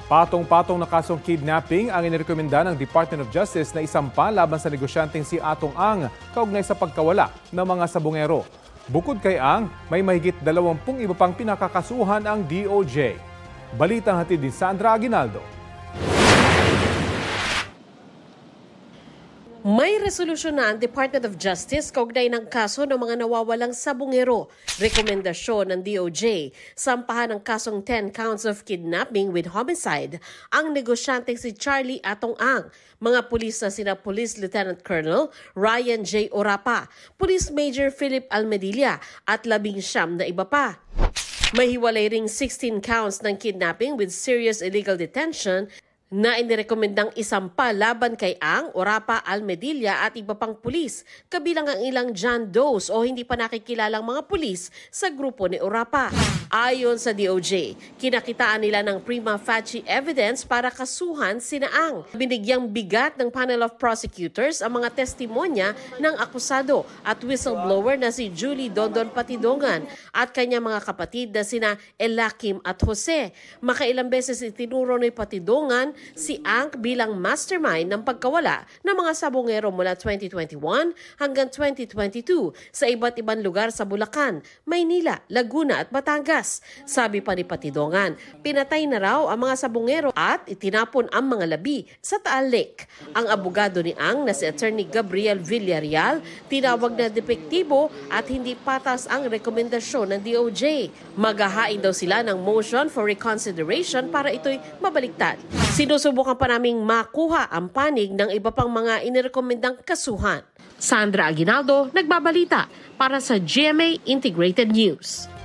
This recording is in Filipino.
Patong-patong na kasong kidnapping ang inirekomenda ng Department of Justice na isampa laban sa negosyanteng si Atong Ang kaugnay sa pagkawala ng mga sabungero. Bukod kay Ang, may mahigit 20 iba pang pinakakasuhan ang DOJ. Balitang hatid ni Sandra Aguinaldo. May resolusyon na ang Department of Justice kaugnay ng kaso ng mga nawawalang sabungero. Rekomendasyon ng DOJ, sampahan ng kasong 10 counts of kidnapping with homicide ang negosyanteng si Charlie Atong Ang, mga pulis na sina Police Lieutenant Colonel Ryan J. Orapa, Police Major Philip Almedilla at 19 na iba pa. May hiwalay ring 16 counts ng kidnapping with serious illegal detention na inirekomendang isampa laban kay Ang, Orapa, Almedilla at iba pang pulis, kabilang ang ilang John Does o hindi pa nakikilalang mga pulis sa grupo ni Orapa. Ayon sa DOJ, kinakitaan nila ng prima facie evidence para kasuhan sina Ang. Binigyang bigat ng panel of prosecutors ang mga testimonya ng akusado at whistleblower na si Julie Dondon Patidongan at kanyang mga kapatid na sina Elakim at Jose. Makailang beses itinuro ni Patidongan si Ang bilang mastermind ng pagkawala ng mga sabungero mula 2021 hanggang 2022 sa iba't ibang lugar sa Bulacan, Maynila, Laguna at Batangas. Sabi pa ni Patidongan, pinatay na raw ang mga sabungero at itinapon ang mga labi sa Taal Lake. Ang abogado ni Ang na si Attorney Gabriel Villarreal tinawag na depektibo at hindi patas ang rekomendasyon ng DOJ. Maghahain daw sila ng motion for reconsideration para ito'y mabaliktad. Sinusubukan pa naming makuha ang panig ng iba pang mga inirekomendang kasuhan. Sandra Aguinaldo, nagbabalita para sa GMA Integrated News.